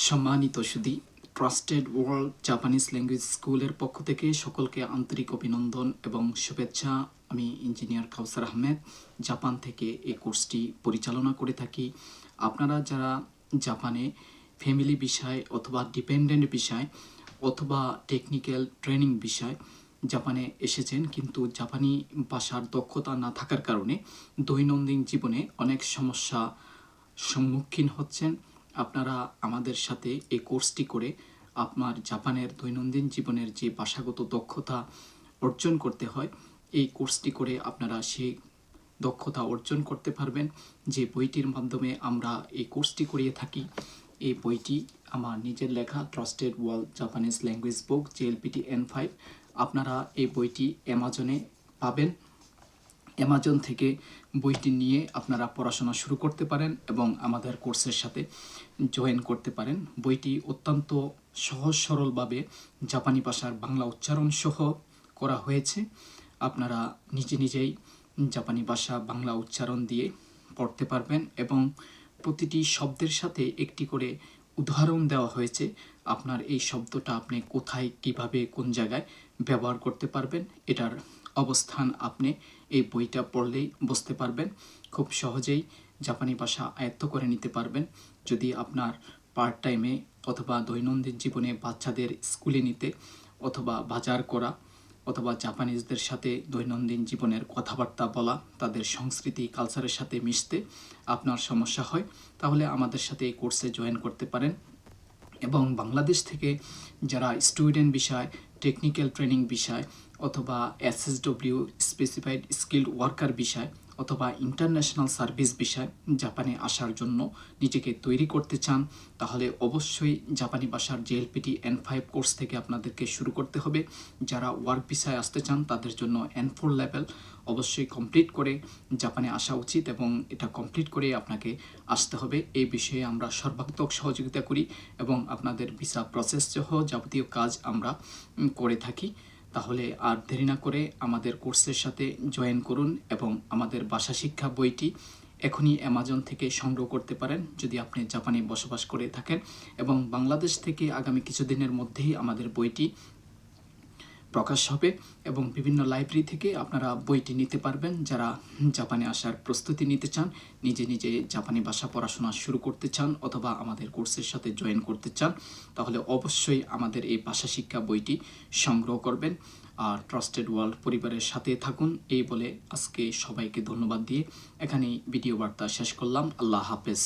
সম্মানিত সুধী, trusted world Japanese language স্কুলের পক্ষ থেকে সকলকে আন্তরিক অভিনন্দন এবং শুভেচ্ছা। আমি ইঞ্জিনিয়ার কাউসার আহমেদ জাপান থেকে এই কোর্সটি পরিচালনা করে থাকি। আপনারা যারা জাপানে ফ্যামিলি বিষয় অথবা ডিপেন্ডেন্ট বিষয় অথবা টেকনিক্যাল ট্রেনিং বিষয় জাপানে এসেছেন, কিন্তু জাপানি ভাষার দক্ষতা না থাকার কারণে দৈনন্দিন জীবনে অনেক সমস্যা সম্মুখীন হচ্ছেন, আপনারা আমাদের সাথে এই কোর্সটি করে আপনার জাপানের দৈনন্দিন জীবনের যে ভাষাগত দক্ষতা অর্জন করতে হয়, এই কোর্সটি করে আপনারা সেই দক্ষতা অর্জন করতে পারবেন। যে বইটির মাধ্যমে আমরা এই কোর্সটি করিয়ে থাকি, এই বইটি আমার নিজের লেখা ট্রাস্টেড ওয়ার্ল্ড জাপানিজ ল্যাঙ্গুয়েজ বুক JLPT N5। আপনারা এই বইটি অ্যামাজনে পাবেন। অ্যামাজন থেকে বইটি নিয়ে আপনারা পড়াশোনা শুরু করতে পারেন এবং আমাদের কোর্সের সাথে জয়েন করতে পারেন। বইটি অত্যন্ত সহজ সরলভাবে জাপানি ভাষার বাংলা উচ্চারণ সহ করা হয়েছে। আপনারা নিজেই জাপানি ভাষা বাংলা উচ্চারণ দিয়ে পড়তে পারবেন এবং প্রতিটি শব্দের সাথে একটি করে উদাহরণ দেওয়া হয়েছে। আপনার এই শব্দটা আপনি কোথায়, কিভাবে, কোন জায়গায় ব্যবহার করতে পারবেন, এটার অবস্থান আপনি এই বইটা পড়লেই বুঝতে পারবেন। খুব সহজেই জাপানি ভাষা আয়ত্ত করে নিতে পারবেন। যদি আপনার পার্ট টাইমে অথবা দৈনন্দিন জীবনে বাচ্চাদের স্কুলে নিতে অথবা বাজার করা অথবা জাপানিজদের সাথে দৈনন্দিন জীবনের কথাবার্তা বলা, তাদের সংস্কৃতি কালচারের সাথে মিশতে আপনার সমস্যা হয়, তাহলে আমাদের সাথে এই কোর্সে জয়েন করতে পারেন। এবং বাংলাদেশ থেকে যারা স্টুডেন্ট বিষয়, টেকনিক্যাল ট্রেনিং বিষয় অথবা SSW স্পেসিফাইড স্কিল্ড ওয়ার্কার বিষয় অথবা ইন্টারন্যাশনাল সার্ভিস বিষয় জাপানে আসার জন্য নিজেকে তৈরি করতে চান, তাহলে অবশ্যই জাপানি ভাষার JLPT N5 কোর্স থেকে আপনাদেরকে শুরু করতে হবে। যারা ওয়ার্ক ভিসায় আসতে চান তাদের জন্য N4 লেভেল অবশ্যই কমপ্লিট করে জাপানে আসা উচিত এবং এটা কমপ্লিট করে আপনাকে আসতে হবে। এই বিষয়ে আমরা সর্বাত্মক সহযোগিতা করি এবং আপনাদের ভিসা প্রসেস সহ যাবতীয় কাজ আমরা করে থাকি। তাহলে আর দেরি না করে আমাদের কোর্সের সাথে জয়েন করুন এবং আমাদের ভাষা শিক্ষা বইটি এখনই অ্যামাজন থেকে সংগ্রহ করতে পারেন যদি আপনি জাপানে বসবাস করে থাকেন। এবং বাংলাদেশ থেকে আগামী কিছুদিনের মধ্যেই আমাদের বইটি প্রকাশ হবে এবং বিভিন্ন লাইব্রেরি থেকে আপনারা বইটি নিতে পারবেন। যারা জাপানে আসার প্রস্তুতি নিতে চান, নিজে জাপানি ভাষা পড়াশোনা শুরু করতে চান অথবা আমাদের কোর্সের সাথে জয়েন করতে চান, তাহলে অবশ্যই আমাদের এই ভাষা শিক্ষা বইটি সংগ্রহ করবেন। আর ট্রাস্টেড ওয়ার্ল্ড পরিবারের সাথে থাকুন এই বলে আজকে সবাইকে ধন্যবাদ দিয়ে এখানেই ভিডিও বার্তা শেষ করলাম। আল্লাহ হাফেজ।